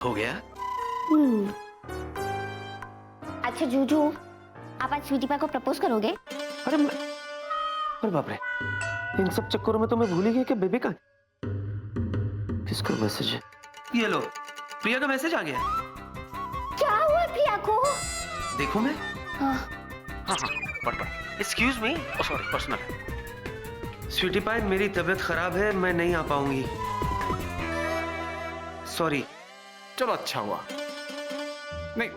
हो गया? अच्छा जूजू, आप आज स्वीटी पाई को प्रपोज करोगे? अरे बाप रे, इन सब चक्करों में तो मैं भूल ही गया कि बेबी का किसका मैसेज है। ये लो, प्रिया का मैसेज आ गया। क्या हुआ प्रिया को? देखो मैं। हाँ। हाँ पढ़। Excuse me, sorry personal. Sweetie pie, मेरी तबीयत खराब है, मैं नहीं आ पाऊंगी। सॉरी। चलो अच्छा हुआ। नहीं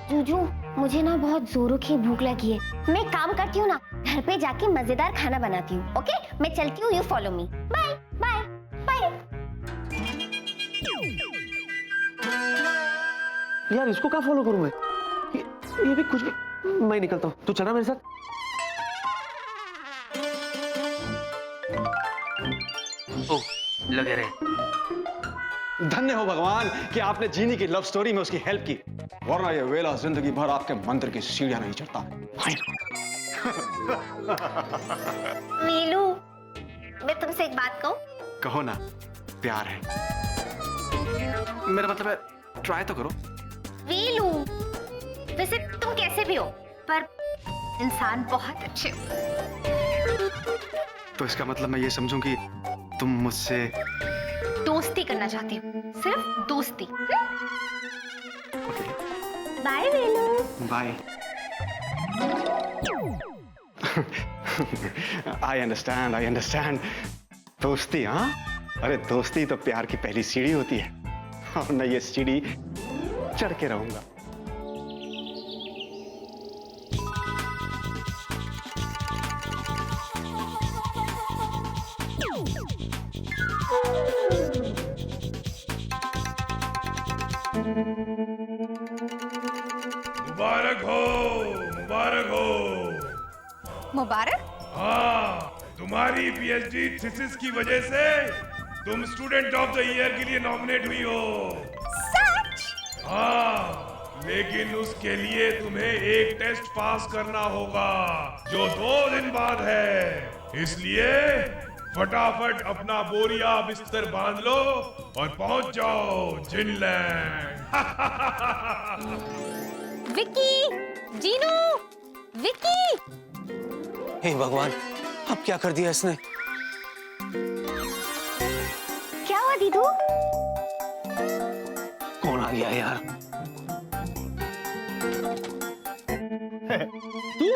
जूजू, मुझे ना बहुत जोरों की भूख लगी है। मैं काम करती हूँ ना, घर पे जाके मजेदार खाना बनाती हूँ। ओके, मैं चलती हूँ, you follow me. Bye bye bye. यार इसको क्या फॉलो करूं मैं? ये भी कुछ भी। मैं निकलता हूँ, तू चला मेरे साथ। ओह, लगे रहे। धन्य हो भगवान कि आपने जीनी की लव स्टोरी में उसकी हेल्प की, वरना ये वेला जिंदगी भर आपके मंदिर की सीढ़ियां नहीं चढ़ता। वीलू, मैं तुमसे एक बात कहूं? कहो ना, प्यार है। मेरा मतलब है, ट्राई तो करो। वीलू, वैसे तुम कैसे भी हो, पर इंसान बहुत अच्छे हो। तो इसका मतलब मैं ये समझूं कि तुम मुझसे दोस्ती करना चाहती हूँ, सिर्फ दोस्ती। Okay, bye Veelu. Bye. I understand. दोस्ती, हाँ? अरे दोस्ती तो प्यार की पहली सीढ़ी होती है, और मैं ये सीढ़ी चढ़ के रहूंगा। मुबारक हो। मुबारक? हाँ, तुम्हारी पीएचडी थीसिस की वजह से तुम स्टूडेंट ऑफ द ईयर के लिए नॉमिनेट हुई हो। सच? हाँ, लेकिन उसके लिए तुम्हें एक टेस्ट पास करना होगा जो 2 दिन बाद है। इसलिए फटाफट अपना बोरिया बिस्तर बांध लो और पहुंच जाओ जिनलैंड। विक्की, जीनू, विक्की। हे भगवान, अब क्या कर दिया इसने? क्या हुआ दीदू? कौन आ गया यार? तू?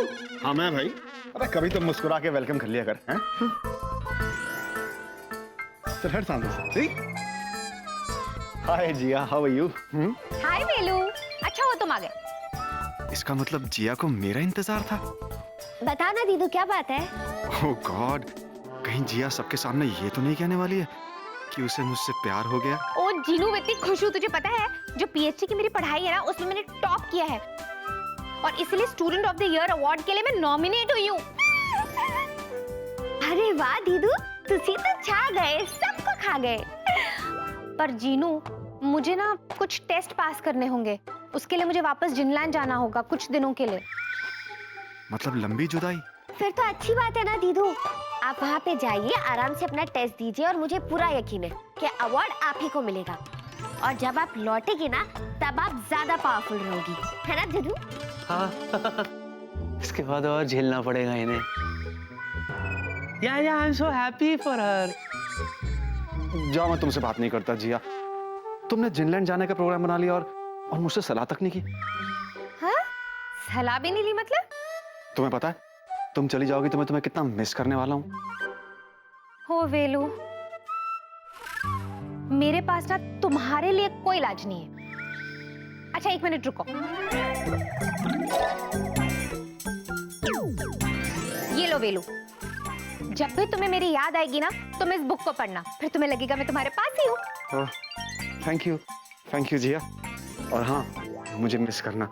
हाँ मैं भाई। अरे कभी तो मुस्कुरा के वेलकम कर लिया कर, हैं? चल हट सामने से, ठीक? हाय जिया, हाउ आर यू? हाय वेलू, अच्छा हुआ तुम आ गए। इसका मतलब जिया को मेरा इंतजार था। बता ना दीदू, क्या बात है? ओह गॉड, कहीं जिया सबके सामने ये तो नहीं कहने वाली है कि उसे मुझसे प्यार हो गया। ओ जीनू, मैं इतनी खुश हूँ, तुझे पता है जो पीएचडी की मेरी पढ़ाई है ना, उसमें मैंने टॉप किया है और इसलिए student of the year award के लिए मैं नॉमिनेट हुई हूँ। अरे वाह दीदू, तुसी तो छा गए, सबको खा गए। पर जीनू, मुझे ना कुछ टेस्ट पास करने होंगे, उसके लिए मुझे वापस जिनलैंड जाना होगा कुछ दिनों के लिए। मतलब लंबी जुदाई? फिर तो अच्छी बात है ना दीदू, आप वहाँ पे जाइए, आराम से अपना टेस्ट दीजिए और मुझे पूरा यकीन है कि अवार्ड आप ही को मिलेगा। और जब आप लौटेगी ना, तब आप ज्यादा पावरफुल रहोगी, है ना दीदू? हाँ। इसके बाद और झेलना पड़ेगा इन्हें। या I am so happy for her. जाओ, मैं तुमसे बात नहीं करता जिया। तुमने जिनलैंड जाने का प्रोग्राम बना लिया और मुझसे सलाह तक नहीं की। हाँ? सलाह भी नहीं ली मतलब? तुम्हें पता है, तुम चली जाओगी तो मैं तुम्हें कितना मिस करने वाला हूँ। हो वेलू, मेरे पास ना तुम्हारे लिए कोई इलाज नहीं है। अच्छा 1 मिनट रुको, ये लो वेलू, जब भी तुम्हें मेरी याद आएगी ना, तुम इस बुक को पढ़ना, फिर तुम्हें लगेगा मैं तुम्हारे पास ही हूँ। थैंक यू जिया। और हाँ, मुझे मिस करना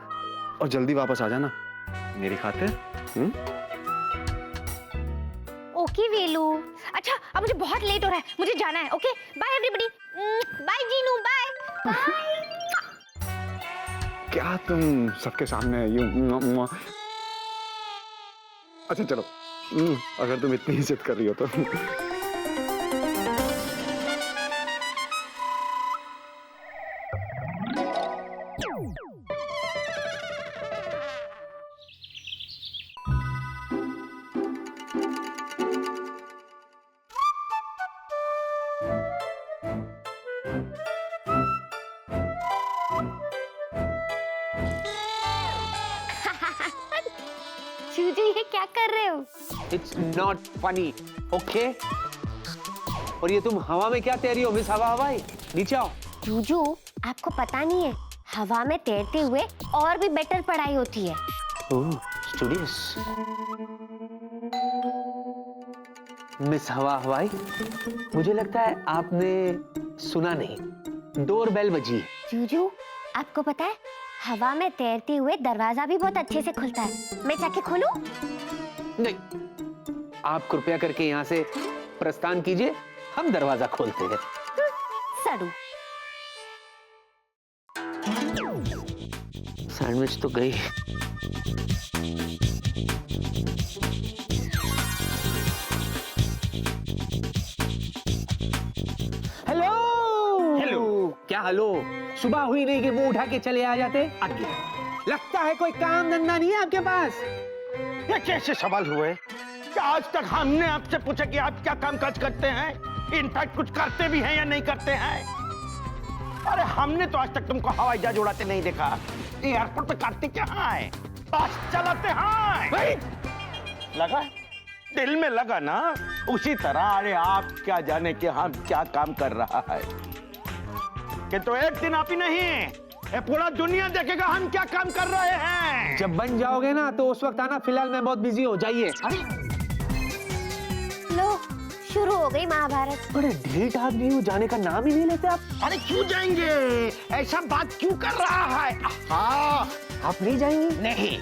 और जल्दी वापस आ जाना मेरी खातिर। ओके वेलू। अच्छा अब मुझे बहुत लेट हो रहा है, मुझे जाना है। Okay bye everybody, bye Jeenu, bye. क्या तुम सबके सामने यूं? अच्छा चलो, अगर तुम इतनी इज्जत कर रही हो तो। क्या कर रहे हो? It's not funny, okay? और ये तुम हवा में क्या तैर रही हो मिस हवा हवाई? नीचे आओ। जूजू, आपको पता नहीं है, हवा में तैरते हुए और भी बेटर पढ़ाई होती है। ओह, स्टूडियस। मिस हवा हवाई, मुझे लगता है आपने सुना नहीं, डोरबेल बजी है। जूजू, आपको पता है हवा में तैरते हुए दरवाजा भी बहुत अच्छे से खुलता है। मैं जाके खोलूं? नहीं, आप कृपया करके यहाँ से प्रस्थान कीजिए, हम दरवाजा खोलते हैं। सड़ू। सैंडविच तो गई। Hello hello. क्या हेलो? सुबह हुई नहीं कि मुंह उठा के चले आ जाते? आगे लगता है कोई काम धंधा नहीं है आपके पास। ये कैसे सवाल हुए? क्या आज तक हमने आपसे पूछा कि आप क्या काम काज करते हैं? इनफैक्ट कुछ करते भी हैं या नहीं करते हैं? अरे हमने तो आज तक तुमको हवाई जहाज उड़ाते नहीं देखा। एयरपोर्ट पे करते क्या है? बस चलाते हैं। लगा? दिल में लगा ना? उसी तरह अरे आप क्या जाने कि हम क्या काम कर रहा है। कि तो एक दिन आप ही नहीं, ये पूरा दुनिया देखेगा हम क्या काम कर रहे हैं। जब बन जाओगे ना तो उस वक्त आना, फिलहाल मैं बहुत बिजी हूँ, जाइए। लो, शुरू हो गई महाभारत। बड़े ढीठ आदमी हो, जाने का नाम ही नहीं लेते आप। अरे क्यों जाएंगे? ऐसा बात क्यों कर रहा है? हाँ, आप नहीं जाएंगे? नहीं,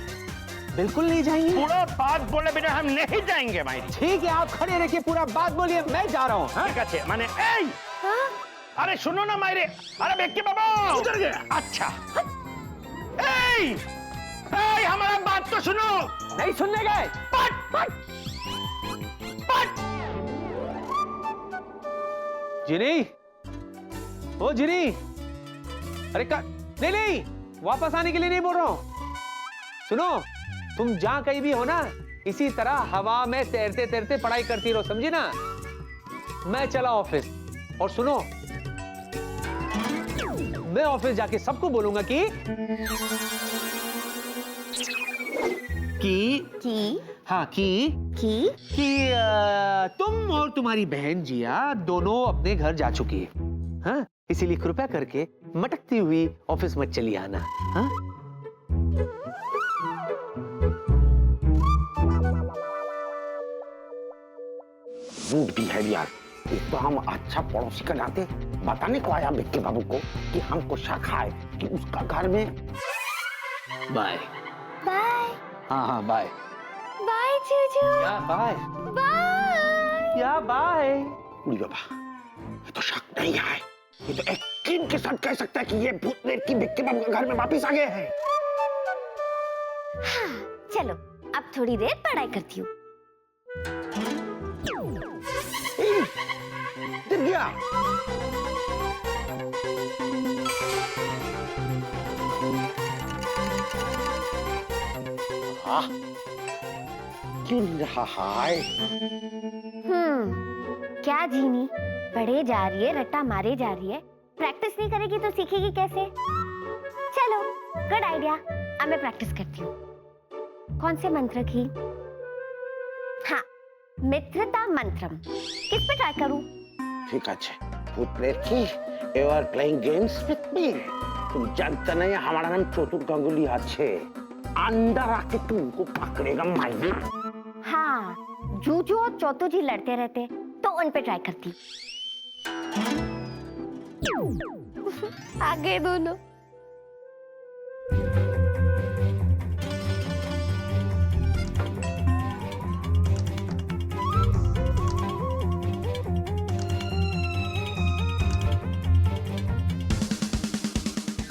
बिल्कुल नहीं जाएंगे। पूरा बात बोले बिना हम नहीं जाएंगे भाई। ठीक है, आप खड़े रहिए, पूरा बात बोलिए, मैं जा रहा हूँ। ठीक है, मैंने हाँ? अरे सुनो ना मायरे, अरे बेटी बाबा उधर गया। अच्छा, हमारा बात तो सुनो। नहीं सुनने गए? पट पट पट। जिनी, ओ जिनी, अरे नहीं नहीं, वापस आने के लिए नहीं बोल रहा हूँ। सुनो, तुम जहां कहीं भी हो ना, इसी तरह हवा में तैरते तैरते पढ़ाई करती रहो, समझी ना? मैं चला ऑफिस। और सुनो, मैं ऑफिस जाके सबको बोलूंगा कि हाँ कि तुम और तुम्हारी बहन जिया दोनों अपने घर जा चुकी है। हाँ, इसीलिए कृपया करके मटकती हुई ऑफिस मत चली आना। हाँ? रूट भी है यार। एक तो हम अच्छा पड़ोसी का नाते बताने को आया बिक्की बाबू को कि हमको शक है कि उसका घर में। बाय बाय हाँ बाय बाय जूजू। या बाय बाय या बाय। उड़ी बाबा, ये तो शक नहीं है, ये तो यकीन के साथ कह सकता है कि ये भूत प्रेत की बिक्की बाबू के घर में वापिस आ गए हैं। हाँ, चलो अब थोड़ी देर पढ़ाई करती हूँ। गिर गया। हाँ, क्यों नहीं रहा है? क्या जीनी, पढ़े जा रही है, रट्टा मारे जा रही है, प्रैक्टिस नहीं करेगी तो सीखेगी कैसे? चलो, गुड आइडिया, अब मैं प्रैक्टिस करती हूँ। कौन से मंत्र की? हाँ, मित्रता मंत्रम। किस पे ट्राई करूँ? ठीक है, भूत प्रेत की you are playing games with me. तुम जानते नहीं हमारा नाम चतुर गंगुली अच्छे। अंदर आके तुमको पकड़ेगा माइने। हाँ, जूजू और चोतू जी लड़ते रहते, तो उन पे ट्राई करती। आगे दोनों।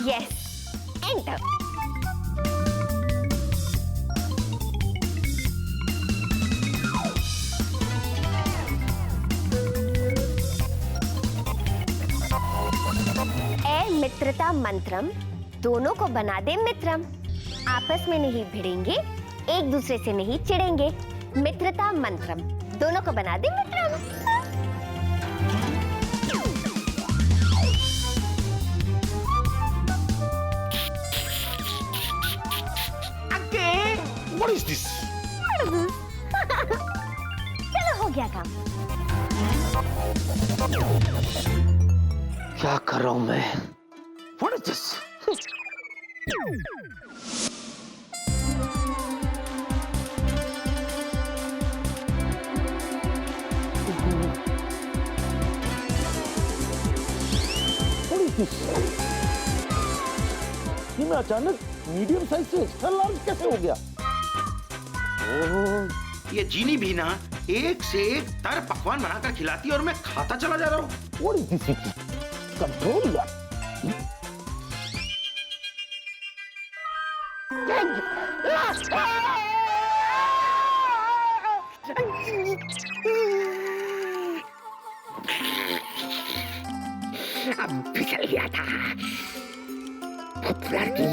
Yes, enter. मित्रता मंत्रम, दोनों को बना दे मित्रम। आपस में नहीं भिड़ेंगे, एक दूसरे से नहीं चिढ़ेंगे। मित्रता मंत्रम, दोनों को बना दे मित्रम। What is this? क्या कर रहा हूं मैं? What is this? What is this? ये मैं अचानक मीडियम साइज से एक्स्ट्रा लार्ज कैसे हो गया? ओह, ये जीनी भी ना एक से एक तर पकवान बनाकर खिलाती है और मैं खाता चला जा रहा हूँ। What is this, Vicky? Control यार। अब फिसल गया था। लड़की,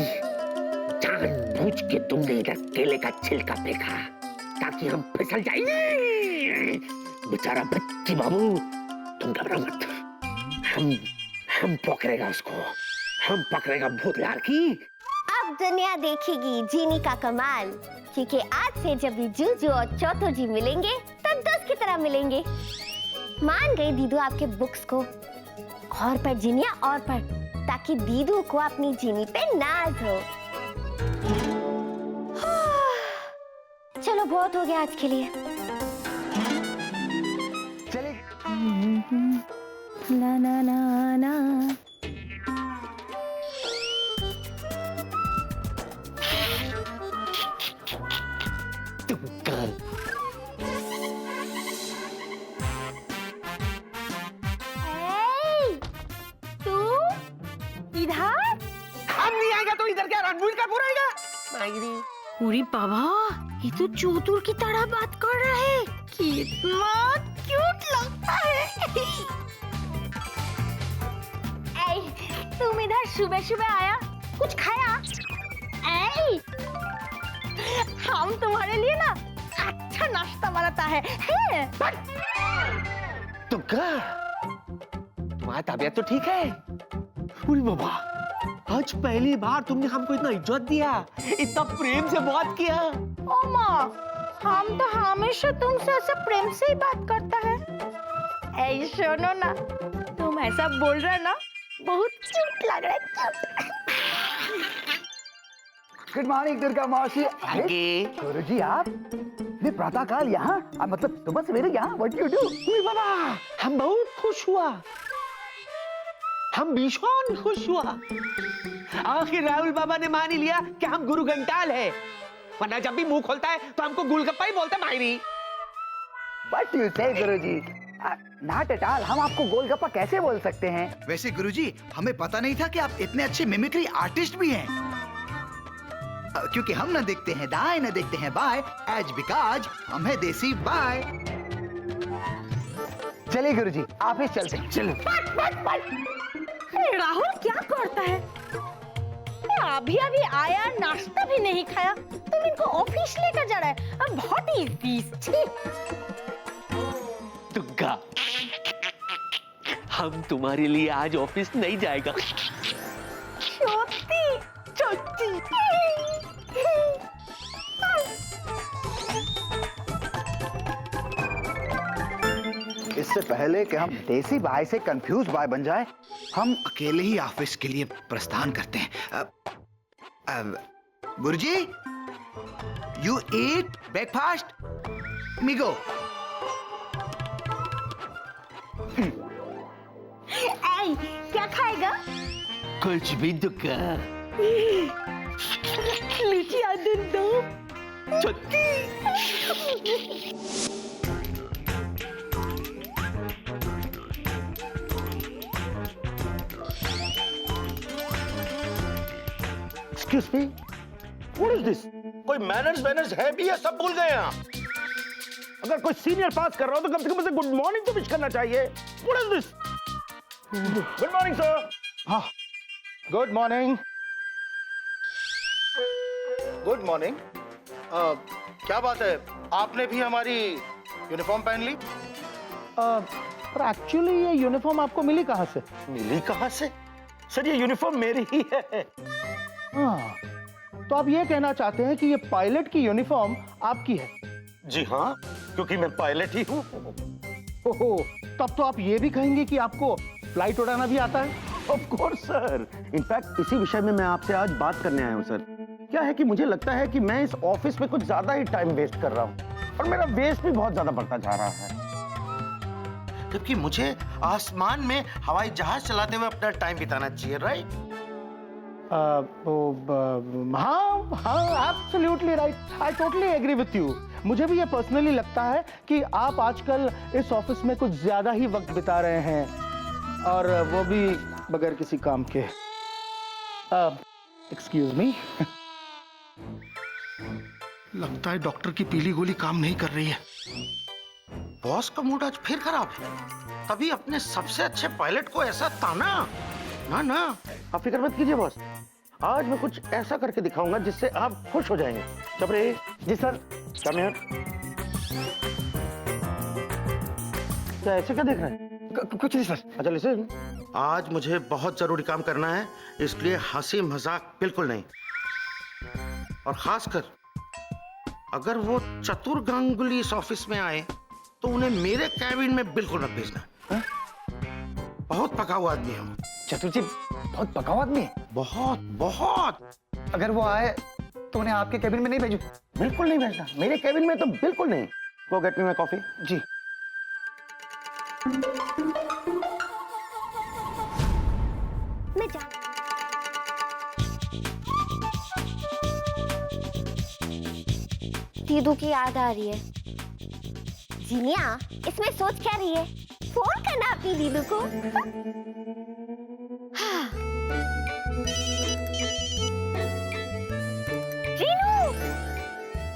जानबूझ के तुमने इधर केले का छिलका फेंका ताकि हम फिसल जाएं। बेचारा बच्ची बाबू, तुम घबराओ मत। हम पकड़ेगा उसको, हम पकड़ेगा भूत लड़की। अब दुनिया देखेगी जीनी का कमाल, क्योंकि आज से जब भी जूजू और चौथो जी मिलेंगे तब दोस्त की तरह मिलेंगे। मान गई दीदू आपके बुक्स को, और पर जीनिया और पर, ताकि दीदू को अपनी जीनी पे नाज हो। चलो बहुत हो गया आज के लिए। चले। ना ना ना ना। अरे बाबा, ये तो चोतुर की तरह बात कर रहा है। कितना क्यूट लगता है। तुम इधर सुबह सुबह आया, कुछ खाया? हम तुम्हारे लिए ना अच्छा नाश्ता बनाता है। तुम्हारी तबीयत तो ठीक है? अरे बाबा, आज पहली बार तुमने हमको इतना इज्जत दिया, इतना प्रेम से बात किया। ओ माँ, हम तो हमेशा तुमसे ऐसे प्रेम से ही बात करता है। ऐ सुनो ना, तुम ऐसा बोल रहे ना, बहुत क्यूट लग रहा है। गुड मॉर्निंग दुर्गा मौसी। गुरुजी आप ने प्रातःकाल यहाँ, मतलब सुबह सवेरे यहाँ, व्हाट यू डू? बाबा, हम बहुत खुश हुआ, हम भीषण खुश हुआ। आखिर राहुल बाबा ने मान ही लिया कि हम गुरु घंटाल है, वरना जब भी मुंह खोलता है तो हमको गोलगप्पा ही बोलता है मायरी। व्हाट यू से गुरुजी? नॉट एट ऑल, हम आपको गोलगप्पा कैसे बोल सकते हैं? वैसे गुरुजी, हमें पता नहीं था कि आप इतने अच्छे मिमिक्री आर्टिस्ट भी हैं। क्योंकि हम न देखते हैं दाएं न देखते हैं बाएं, एज बिकॉज हम है देसी बाय। चलिए गुरुजी, ऑफिस चलते हैं। चलो। राहुल क्या करता है? अभी अभी आया, नाश्ता भी नहीं खाया, तुम इनको ऑफिस लेकर जा रहा है। अब बहुत ही दुर्गा, हम तुम्हारे लिए आज ऑफिस नहीं जाएगा। छोटी छोटी। इससे पहले कि हम देसी बाय से कंफ्यूज बाय बन जाए, हम अकेले ही ऑफिस के लिए प्रस्थान करते हैं। गुरुजी, यू ईट ब्रेकफास्ट? मिगो। क्या खाएगा? कुछ भी दुर्गा। लीची आदन दो। Excuse me? What is this? कोई मैनर्स है भी या सब भूल गए आप? अगर कोई सीनियर पास कर रहा हो तो कम से कम उसे गुड मॉर्निंग तो विश करना चाहिए। What is this? Good morning sir. हाँ, गुड मॉर्निंग। Good morning. क्या बात है, आपने भी हमारी यूनिफॉर्म पहन ली? पर एक्चुअली ये यूनिफॉर्म आपको मिली कहाँ से? मिली कहाँ से? सर, ये यूनिफॉर्म मेरी ही है। हाँ, तो आप ये कहना चाहते हैं कि ये पायलट की यूनिफॉर्म आपकी है? जी हाँ, क्योंकि मैं पायलट ही हूँ। ओहो, तब तो आप ये भी कहेंगे कि आपको फ्लाइट उड़ाना भी आता है। ऑफ कोर्स सर, इनफैक्ट इसी विषय में मैं आपसे आज बात करने आया हूँ सर। क्या है कि मुझे लगता है कि मैं इस ऑफिस में कुछ ज्यादा ही टाइम वेस्ट कर रहा हूँ और मेरा वेस्ट भी बहुत ज्यादा बढ़ता जा रहा है, जबकि मुझे आसमान में हवाई जहाज चलाते हुए अपना टाइम बिताना चाहिए, राइट? हाँ हाँ, absolutely right, I totally agree with you. मुझे भी ये पर्सनली लगता है कि आप आजकल इस ऑफिस में कुछ ज्यादा ही वक्त बिता रहे हैं, और वो भी बगैर किसी काम के। Excuse me. लगता है डॉक्टर की पीली गोली काम नहीं कर रही है। बॉस का मूड आज फिर खराब है, तभी अपने सबसे अच्छे पायलट को ऐसा ताना। ना ना, आप फिक्र मत कीजिए बॉस, आज मैं कुछ ऐसा करके दिखाऊंगा जिससे आप खुश हो जाएंगे। चपरे जी सर, कम हियर। क्या ऐसे क्या देख रहे हैं? कुछ नहीं सर। अच्छा लिसन, आज मुझे बहुत जरूरी काम करना है, इसलिए हंसी मजाक बिल्कुल नहीं। और खासकर अगर वो चतुर गांगुली इस ऑफिस में आए तो उन्हें मेरे कैबिन में बिल्कुल मत भेजना। बहुत पका हुआ आदमी है। चतुर जी बहुत पकाऊ आदमी है। बहुत बहुत। अगर वो आए तो उन्हें आपके कैबिन में नहीं भेजूं? बिल्कुल नहीं भेजना, मेरे कैबिन में तो बिल्कुल नहीं। Go get me my coffee. जी। मैं जा दीदू की याद आ रही है। जीनिया, इसमें सोच क्या रही है? फोन करना अपनी दीदू को। हाँ। जीनू,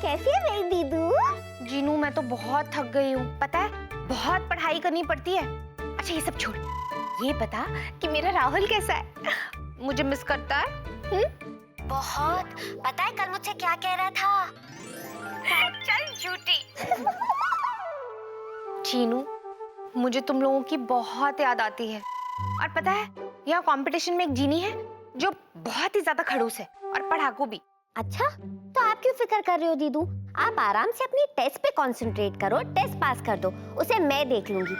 कैसी है मेरी दीदू? जीनू, मैं तो बहुत थक गई हूँ, पता है, बहुत पढ़ाई करनी पड़ती है। अच्छा ये सब छोड़, ये बता कि मेरा राहुल कैसा है? मुझे मिस करता है? बहुत। पता है कल मुझसे क्या कह रहा था? चल झूठी। चीनू, मुझे तुम लोगों की बहुत याद आती है। और पता है, यहाँ कंपटीशन में एक जीनी है जो बहुत ही ज्यादा खड़ूस है और पढ़ाकू भी। अच्छा, तो आप क्यों फिक्र कर रहे हो दीदू? आप आराम से अपनी टेस्ट पे कंसंट्रेट करो, टेस्ट पास कर दो, उसे मैं देख लूंगी।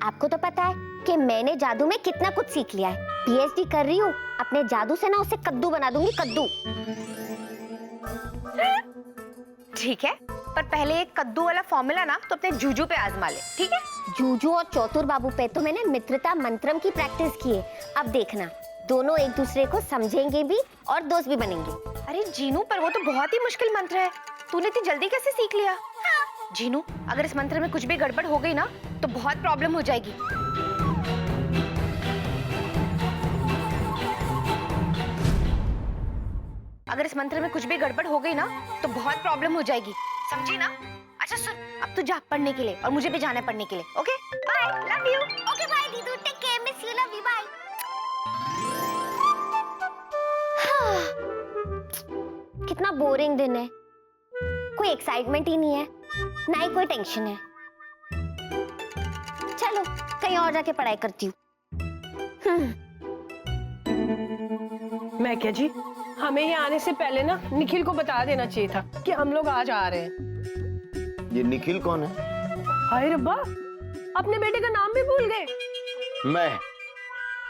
आपको तो पता है कि मैंने जादू में कितना कुछ सीख लिया है। पीएचडी कर रही हूँ, अपने जादू से ना उसे कद्दू बना दूंगी, कद्दू। ठीक है, पर पहले एक कद्दू वाला फॉर्मूला ना तो अपने जूजू पे आजमा ले, ठीक है? जूजू और चौतुर बाबू पे तो मैंने मित्रता मंत्रम की प्रैक्टिस की है। अब देखना, दोनों एक दूसरे को समझेंगे भी और दोस्त भी बनेंगे। अरे जीनू, पर वो तो बहुत ही मुश्किल मंत्र है, तूने इतनी जल्दी कैसे सीख लिया? जीनू, अगर इस मंत्र में कुछ भी गड़बड़ हो गई ना तो बहुत प्रॉब्लम हो जाएगी। अगर इस मंत्र में कुछ भी गड़बड़ हो गई ना तो बहुत प्रॉब्लम हो जाएगी, समझी ना? अच्छा सुन, अब तू जा पढ़ने के लिए, और मुझे भी जाना है पढ़ने के लिए। Okay bye, love you. Okay bye दीदू, take care, miss you, love you, bye. कितना बोरिंग दिन है, कोई एक्साइटमेंट ही नहीं है, ना ही कोई टेंशन है। चलो कहीं और जाके पढ़ाई करती हूँ। मैं क्या जी, हमें यहाँ आने से पहले ना निखिल को बता देना चाहिए था कि हम लोग आज आ रहे हैं। ये निखिल कौन है? हाय रब्बा, अपने बेटे का नाम भी भूल गए।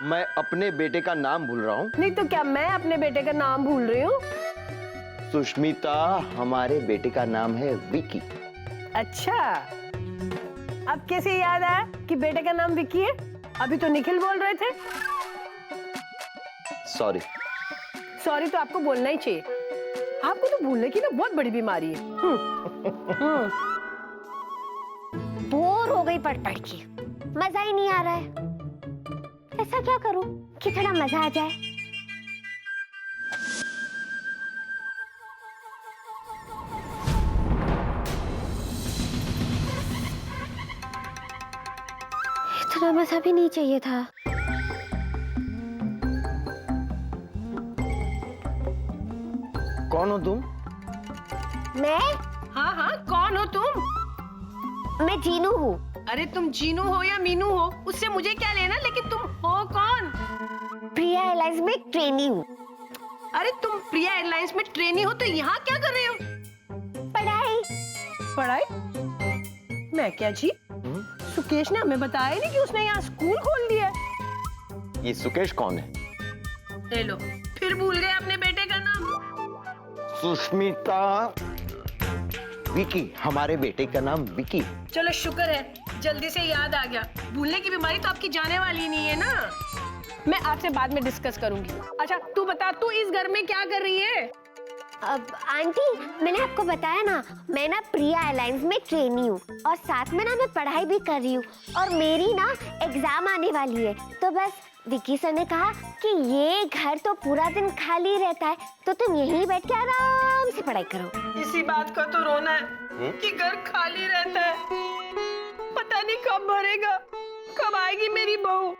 मैं अपने बेटे का नाम भूल रहा हूँ? नहीं तो क्या मैं अपने बेटे का नाम भूल रही हूँ? सुष्मिता, हमारे बेटे का नाम है विकी। अच्छा, अब कैसे याद आया कि बेटे का नाम विकी है? अभी तो निखिल बोल रहे थे। सॉरी। सॉरी तो आपको बोलना ही चाहिए, आपको तो भूलने की ना बहुत बड़ी बीमारी है। बोर हो गई पढ़ पढ़ के, मजा ही नहीं आ रहा है। ऐसा क्या करूं कि थोड़ा मजा आ जाए? इतना मजा भी नहीं चाहिए था। कौन हो तुम? मैं? हाँ हाँ, कौन हो तुम? मैं जीनू हूँ। अरे तुम जीनू हो या मीनू हो, उससे मुझे क्या लेना, लेकिन तुम हो कौन? प्रिया एयरलाइंस में ट्रेनी हूँ। अरे तुम प्रिया एयरलाइंस में ट्रेनी हो तो यहाँ क्या कर रहे हो? पढ़ाई। पढ़ाई? मैं क्या जी, सुकेश ने हमें बताया ही नहीं कि उसने यहाँ स्कूल खोल दिया है। ये सुकेश कौन है? ले लो, फिर भूल गए अपने बेटे का नाम। सुष्मिता, विकी, हमारे बेटे का नाम विकी। चलो शुक्र है जल्दी से याद आ गया। भूलने की बीमारी तो आपकी जाने वाली नहीं है ना। मैं आपसे बाद में डिस्कस करूंगी। अच्छा तू बता, तू इस घर में क्या कर रही है? अब आंटी, मैंने आपको बताया ना, मैं ना प्रिया एयरलाइंस में ट्रेनी हूँ और साथ में ना मैं पढ़ाई भी कर रही हूँ और मेरी ना एग्जाम आने वाली है। तो बस विकी सर ने कहा कि ये घर तो पूरा दिन खाली रहता है, तो तुम यहीं बैठ के आराम से पढ़ाई करो। इसी बात का तो रोना है कि घर खाली रहता है। पता नहीं कब भरेगा, कब आएगी मेरी बहू।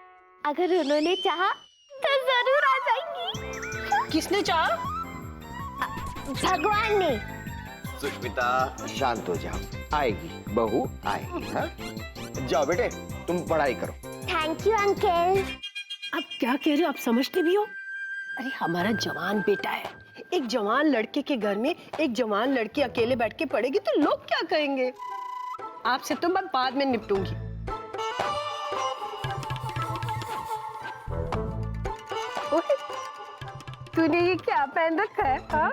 अगर उन्होंने चाहा तो जरूर आ जाएंगी। किसने चाहा? भगवान ने। सुष्मिता शांत हो जाओ, आएगी बहू आएगी। हाँ? जाओ बेटे तुम पढ़ाई करो। Thank you uncle. अब क्या कह रहे हो, आप समझते भी हो? अरे हमारा जवान बेटा है, एक जवान लड़के के घर में एक जवान लड़की अकेले बैठ के पढ़ेगी तो लोग क्या कहेंगे? आपसे तो मैं बाद में निपटूंगी। ओए, तूने ये क्या पहन रखा है? हाँ?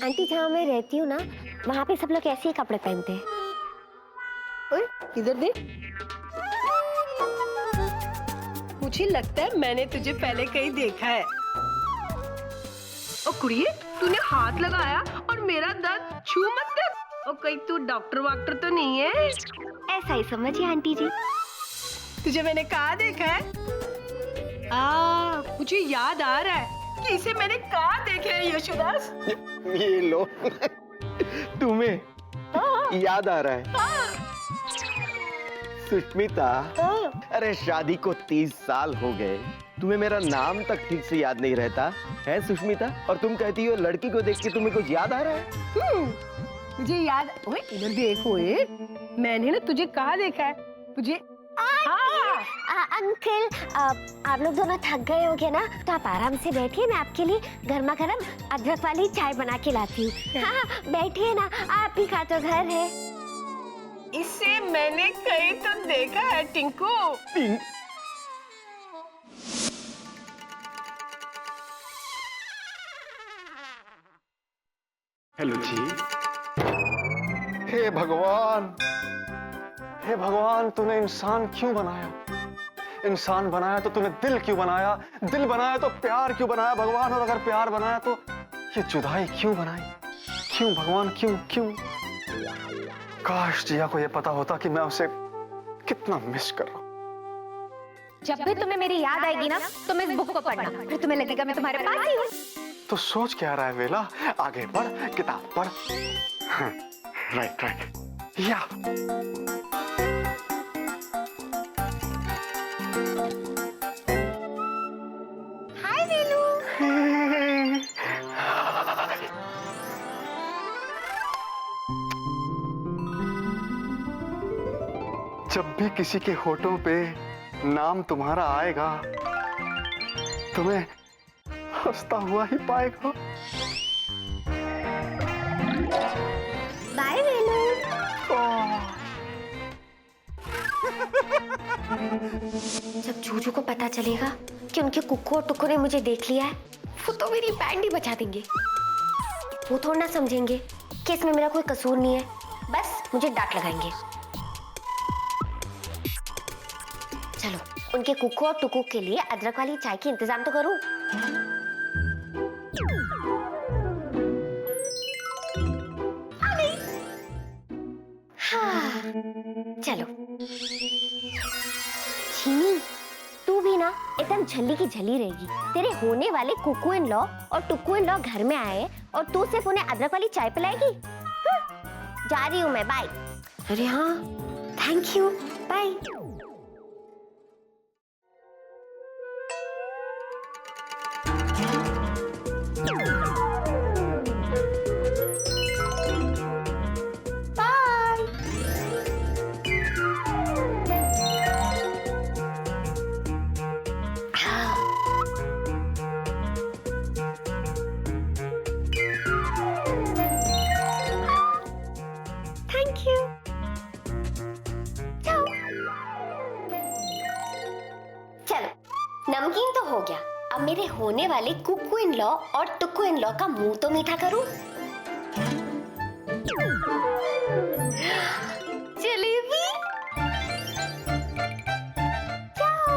आंटी, जहाँ मैं रहती हूँ ना, वहाँ पे सब लोग ऐसे ही कपड़े पहनते हैं। ओए, इधर देख। मुझे लगता है मैंने तुझे पहले कहीं देखा है। ओ कुड़िए, तूने हाथ लगाया और मेरा दर्द छू मत कर। ओ कहीं तू डॉक्टर वाक्टर तो नहीं है? ऐसा ही समझिए आंटी जी। तुझे मैंने कहाँ देखा है? मुझे याद आ रहा है कि इसे मैंने कहाँ देखा है यशोदास। ये लो तुम्हें याद आ रहा है? सुष्मिता, अरे शादी को 30 साल हो गए, तुम्हें मेरा नाम तक ठीक से याद नहीं रहता है सुष्मिता? और तुम कहती हो लड़की को देख के तुम्हें कुछ याद आ रहा है? मुझे याद। ओए इधर देखो, मैंने ना तुझे कहाँ देखा है? मुझे अंकल, आप लोग दोनों थक गए होगे ना, तो आप आराम से बैठिए, मैं आपके लिए गर्मा गर्म अदरक वाली चाय बना के लाती हूँ। हाँ बैठिए ना, आप ही का तो घर है। इसे मैंने कहीं तो देखा है टिंकू। हेलो जी। हे भगवान, हे भगवान, तूने इंसान क्यों बनाया? इंसान बनाया तो तूने दिल क्यों बनाया? दिल बनाया तो प्यार क्यों बनाया भगवान? और अगर प्यार बनाया तो ये जुदाई क्यों बनाई? क्यों भगवान, क्यों क्यों? काश जिया को ये पता होता कि मैं उसे कितना मिस कर रहा हूँ। जब भी तुम्हें मेरी याद आएगी ना, तुम इस बुक को पढ़ना, फिर तुम्हें लगेगा मैं तुम्हारे पास ही हूँ। तो सोच क्या रहा है वेला? आगे बढ़, किताब पढ़। राइट राइट, या हाय वेलू। जब भी किसी के होठों पे नाम तुम्हारा आएगा, तुम्हें हंसता हुआ ही पाएगा। बाय वेलू। जब जूजू को पता चलेगा कि उनके कुक्कू और टुक्कू ने मुझे देख लिया है, वो तो मेरी बैंड ही बजा देंगे। वो थोड़ा ना समझेंगे कि इसमें मेरा कोई कसूर नहीं है, बस मुझे डांट लगाएंगे। चलो, उनके कुक्कू और टुक्कू के लिए अदरक वाली चाय की इंतजाम तो करूं। आ गई। हाँ, चलो। चीनी, तू भी ना एकदम झल्ली की झल्ली रहेगी। तेरे होने वाले कुकू इन लॉ और टुकू इन लॉ घर में आए और तू सिर्फ उन्हें अदरक वाली चाय पिलाएगी? जा रही हूँ मैं, बाय। अरे हाँ, thank you, bye. Thank you. जाओ। चलो नमकीन तो हो गया, अब मेरे होने वाले कुकू इन लॉ और टुकू इन लॉ का मुंह तो मीठा करूं। जलेबी जाओ।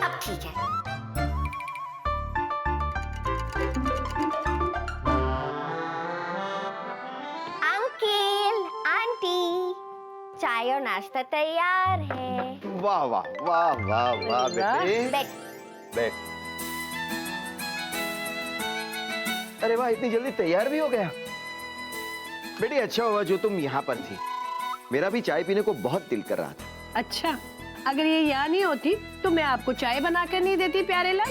अब ठीक है। अंकल आंटी, चाय और नाश्ता तैयार है। वाह वाह वाह वाह वाह बेटे। बैठ। बैठ। अरे वाह, इतनी जल्दी तैयार भी हो गया। बेटी अच्छा हुआ जो तुम यहाँ पर थी, मेरा भी चाय पीने को बहुत दिल कर रहा था। अच्छा, अगर ये यहाँ नहीं होती तो मैं आपको चाय बना कर नहीं देती प्यारे लाल।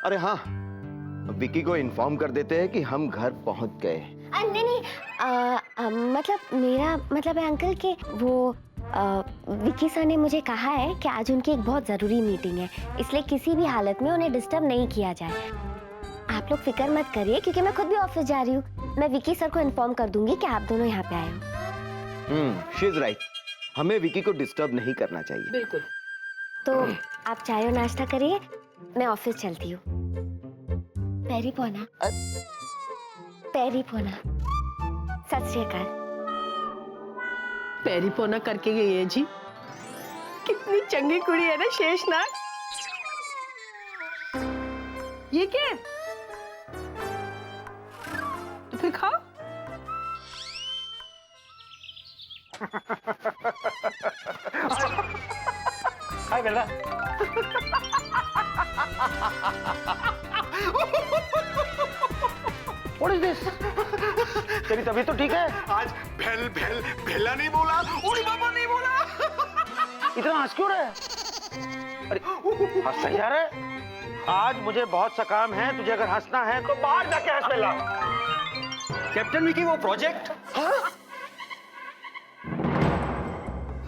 अरे हाँ, विकी को इन्फॉर्म कर देते हैं कि हम घर पहुंच गए। नहीं नहीं, मतलब मेरा मतलब है अंकल के वो विकी सर ने मुझे कहा है कि आज उनकी एक बहुत जरूरी मीटिंग है, इसलिए किसी भी हालत में उन्हें डिस्टर्ब नहीं किया जाए। आप लोग फिक्र मत करिए क्योंकि मैं खुद भी ऑफिस जा रही हूँ। मैं विकी सर को इन्फॉर्म कर दूंगी कि आप दोनों यहाँ पे आए हो। शी इज राइट, हमें विकी को डिस्टर्ब नहीं करना चाहिए। बिल्कुल। तो आप चाय और नाश्ता करिए, मैं ऑफिस चलती हूँ। पैरी पोना, पैरी पोना, सत श्री अकाल। पैरी पोना करके गई है जी। कितनी चंगी कुड़ी है ना शेषनाग। ये क्या है? तो फिर खाओ। हाय बेला। What is this? तेरी तबीयत तो ठीक है? आज भेल भेल भेला नहीं बोला, उड़ी बाबा नहीं बोला। इतना हंस क्यों रहा है? अरे हंसता जा रहा है? आज मुझे बहुत सा काम है, तुझे अगर हंसना है तो बाहर जाके हंस बेला। कैप्टन विकी वो project?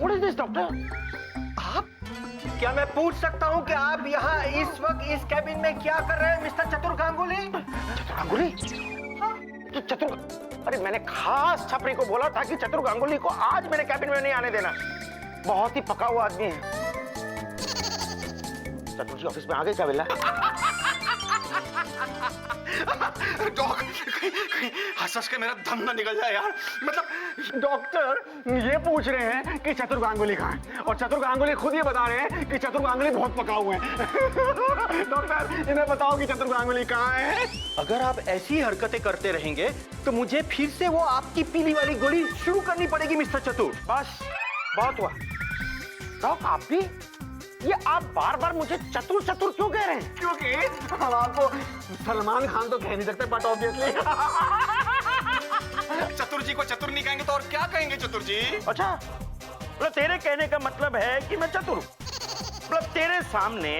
What is this, doctor? आप क्या मैं पूछ सकता हूँ कि आप यहाँ इस वक्त इस कैबिन में क्या कर रहे हैं मिस्टर चतुर गांगुली? चतुर गांगुली? तो चतुर, अरे मैंने खास छपरी को बोला था कि चतुर गांगुली को आज मेरे कैबिन में नहीं आने देना। बहुत ही पका हुआ आदमी है। चतुर जी ऑफिस में आ गए क्या बेला? हंस के मेरा दम ना निकल जाए यार। मतलब डॉक्टर ये पूछ रहे हैं कि चतुर गांगुली कहाँ है, और चतुर गांगुली खुद ये बता रहे हैं कि चतुर गांगुली बहुत पका हुए हैं। डॉक्टर इन्हें बताओ कि चतुर गांगुली कहाँ है। अगर आप ऐसी हरकतें करते रहेंगे तो मुझे फिर से वो आपकी पीली वाली गोली शुरू करनी पड़ेगी मिस्टर चतुर। बस बहुत हुआ। डॉक्टर आप भी ये आप बार बार मुझे चतुर चतुर क्यों कह रहे हैं? क्योंकि हम आपको सलमान खान तो कह नहीं सकते, बट ऑब्वियसली चतुर जी को चतुर नहीं कहेंगे तो और क्या कहेंगे चतुर जी? अच्छा, मतलब तेरे कहने का मतलब है कि मैं चतुर हूँ। मतलब तेरे सामने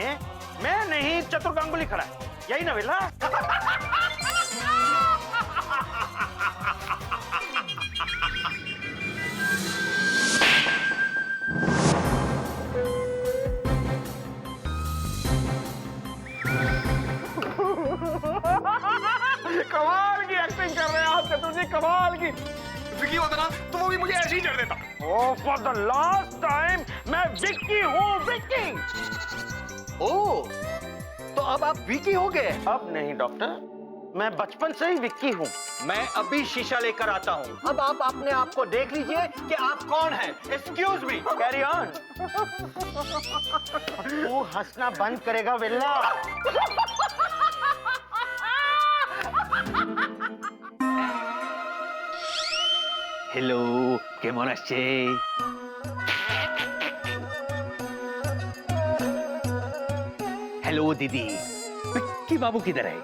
मैं नहीं चतुर गांगुली खड़ा है, यही ना बेला? कमाल की एक्टिंग कर रहे हैं आप चतुर जी, कमाल की। विकी होता ना तो वो भी मुझे ऐसे ही चढ़ देता। Oh, for the last time, मैं विक्की हूँ, विक्की। ओह, तो अब आप विकी हो गए? अब नहीं डॉक्टर, मैं बचपन से ही विक्की हूँ। मैं अभी शीशा लेकर आता हूँ। अब आप अपने आप को देख लीजिए कि आप कौन हैं। Excuse me, carry on. तू हंसना बंद करेगा वेल्ला? हेलो, केमन आछे? हेलो दीदी, विक्की बाबू किधर है?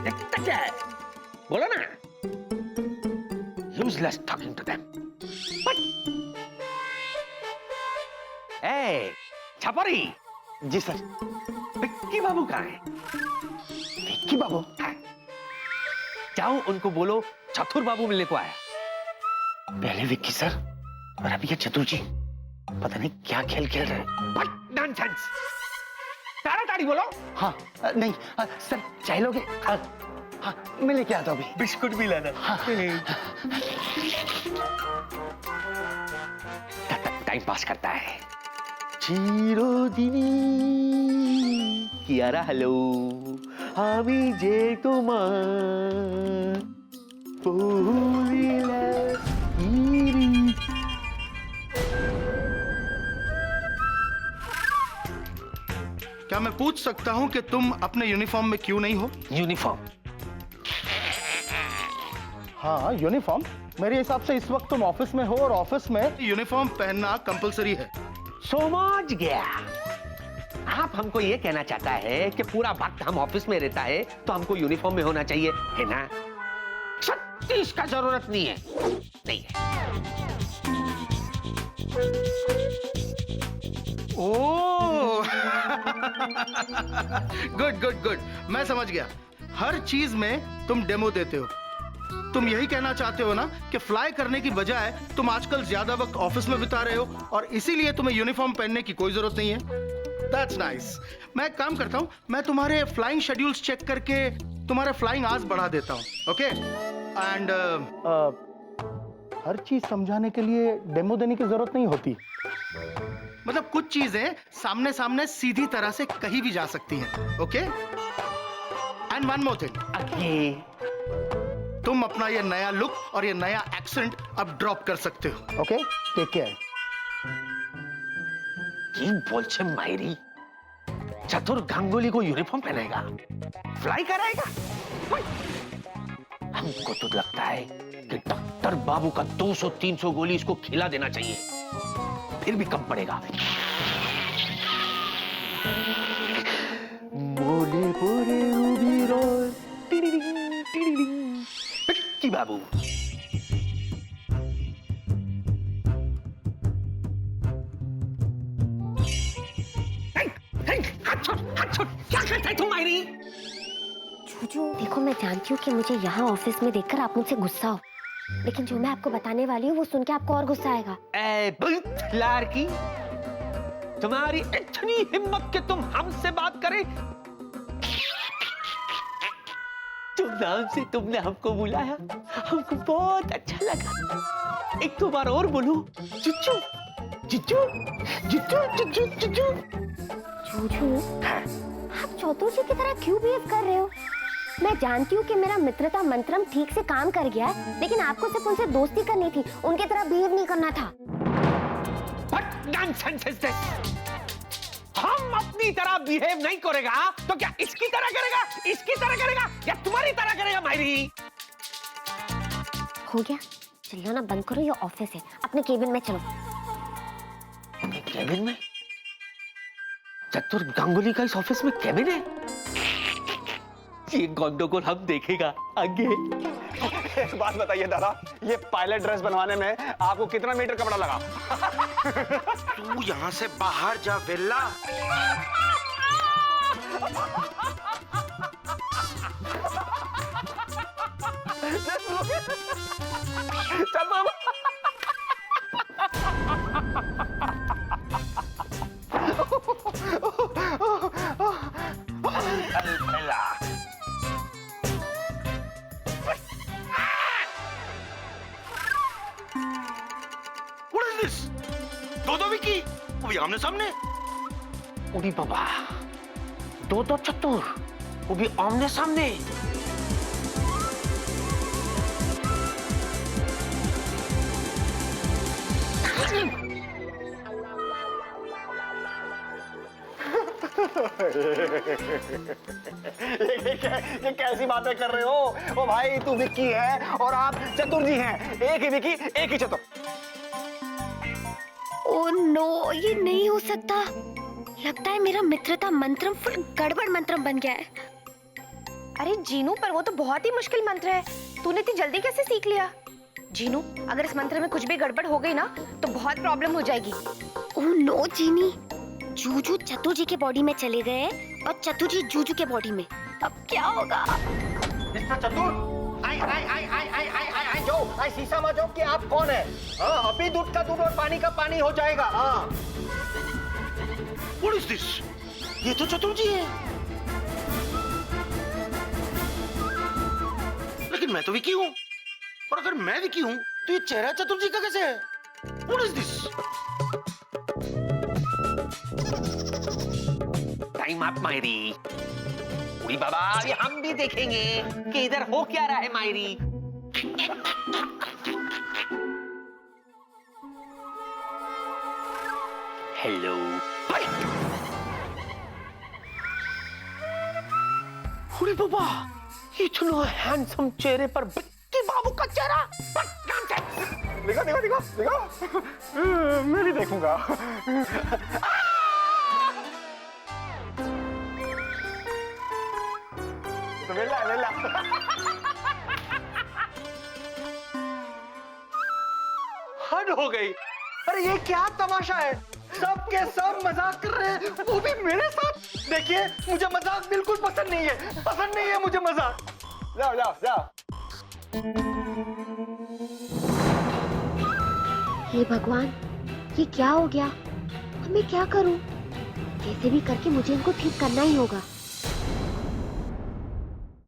देखता क्या है? बोलो ना। Useless talking to them. But... Hey, छपरी। जी सर। विक्की बाबू कहाँ है? विक्की बाबू? हाँ। जाओ उनको बोलो चतुर बाबू मिलने को आया। पहले विक्की सर और अभी ये चतुर जी पता नहीं क्या खेल खेल रहे हैं। नॉनसेंस। ताड़ाताड़ी बोलो। हाँ नहीं सर चाय लोगे? हाँ हाँ, मैं लेके आता हूँ अभी। बिस्कुट भी लाना। टाइम पास करता है। चिरदिनी कियारा हेलो আমি যে তোমার ভুলিলা ইরি। क्या मैं पूछ सकता हूँ कि तुम अपने यूनिफॉर्म में क्यों नहीं हो? यूनिफॉर्म? हाँ यूनिफॉर्म। मेरे हिसाब से इस वक्त तुम ऑफिस में हो और ऑफिस में यूनिफॉर्म पहनना कंपलसरी है। समझ गया। आप हमको ये कहना चाहता है कि पूरा वक्त हम ऑफिस में रहता है तो हमको यूनिफॉर्म में होना चाहिए, है ना? सच्ची इसका जरूरत नहीं है, नहीं है। ओह गुड गुड गुड, मैं समझ गया। हर चीज में तुम डेमो देते हो। तुम यही कहना चाहते हो ना कि फ्लाई करने की बजाय तुम आजकल ज्यादा वक्त ऑफिस में बिता रहे हो और इसीलिए तुम्हें यूनिफॉर्म पहनने की कोई जरूरत नहीं है। That's nice. मैं एक काम करता हूँ, मैं तुम्हारे फ्लाइंग शेड्यूल्स चेक करके तुम्हारे फ्लाइंग आवर्स बढ़ा देता हूँ, ओके? एंड हर चीज समझाने के लिए डेमो देने की जरूरत नहीं होती। मतलब कुछ चीजें सामने सामने सीधी तरह से कहीं भी जा सकती हैं, okay? And one more thing, तुम अपना ये नया लुक और ये नया एक्सेंट अब ड्रॉप कर सकते हो, ओके? Take care. কি বলছে মাইরি? चतुर गांगुली को यूनिफॉर्म पहनाएगा, फ्लाई कराएगा? हमको तो लगता है कि डॉक्टर बाबू का 200-300 गोली इसको खिला देना चाहिए, फिर भी कम पड़ेगा। मोले बोले उबीरो टिडिडिंग टिडिडिंग पिट्टी बाबू। क्या करता है तुम मायरी? जूजू देखो, मैं जानती हूँ कि मुझे यहाँ ऑफिस में देखकर आप मुझसे गुस्सा हो, लेकिन जो मैं आपको बताने वाली हूँ वो सुन के आपको और गुस्सा आएगा। ए बुतलार की, तुम्हारी इतनी हिम्मत कि तुम हमसे बात करे? तुम नाम से तुमने हमको बुलाया, हमको बहुत अच्छा लगा। एक दो बार और बोलो, जुजू जुजू जुजू जुजू जुजू। जूजू, आप चौधरी जी की तरह क्यों बिहेव कर रहे हो? मैं जानती हूँ कि मेरा मित्रता मंत्रम ठीक से काम कर गया है, लेकिन आपको सिर्फ उनसे दोस्ती करनी थी, उनकी तरह बिहेव नहीं करना था। What nonsense is this? हम अपनी तरह बिहेव नहीं करेगा तो क्या इसकी तरह करेगा, इसकी तरह करेगा या तुम्हारी तरह करेगा मायरी? हो गया, चिल्लाना बंद करो, ये ऑफिस है, अपने केबिन में चलो। केबिन में? चतुर गांगुली का इस ऑफिस में केबिन है? ये गंडोगोल हम देखेगा आगे। एक बात बताइए दादा, ये पायलट ड्रेस बनवाने में आपको कितना मीटर कपड़ा लगा? तू यहाँ से बाहर जा वेल्ला। दो विकी, वो भी आमने सामने। उड़ी बाबा, दो चतुर, वो भी आमने सामने। ये कैसी बातें कर रहे हो? ओ भाई, तू विक्की है और आप चतुर जी हैं। एक ही विक्की, एक ही चतुर। ओह नो, ये नहीं हो सकता। लगता है मेरा मित्रता मंत्रम फुल गड़बड़ मंत्रम बन गया है। अरे जीनू, पर वो तो बहुत ही मुश्किल मंत्र है, तूने इतनी जल्दी कैसे सीख लिया? जीनू, अगर इस मंत्र में कुछ भी गड़बड़ हो गई ना तो बहुत प्रॉब्लम हो जाएगी। ओह नो जीनी, जूजू चतुर जी के बॉडी में चले गए और चतुर जी जूजू के बॉडी में। अब क्या होगा? मिस्टर चतुर, आई आई आई आई आई आई आई आई जो आई शीशा में जो कि आप कौन है? हाँ, अभी दूध का दूध और पानी का पानी हो जाएगा। हाँ। What is this? ये तो चतुर जी है। लेकिन मैं तो विकी हूँ, और अगर मैं विकी हूँ तो ये चेहरा चतुर्जी का कैसे है? What is this? Time up मायरी। उड़ी बाबा, अभी हम भी देखेंगे कि इधर हो क्या रहा है मायरी। हेलो। उड़ी बाबा, इतना हैंडसम चेहरे पर विक्की बाबू का चेहरा। देखो देखो देखो देखो, मैं भी देखूंगा। तो वेला वेला। हद हो गई। अरे ये क्या तमाशा है? सब के सब मजाक कर रहे हैं, वो भी मेरे साथ। देखिए, मुझे मजाक बिल्कुल पसंद नहीं है, पसंद नहीं है मुझे मजाक। जाओ जाओ जाओ। हे भगवान, ये क्या हो गया? अब मैं क्या करूं? कैसे भी करके मुझे इनको ठीक करना ही होगा।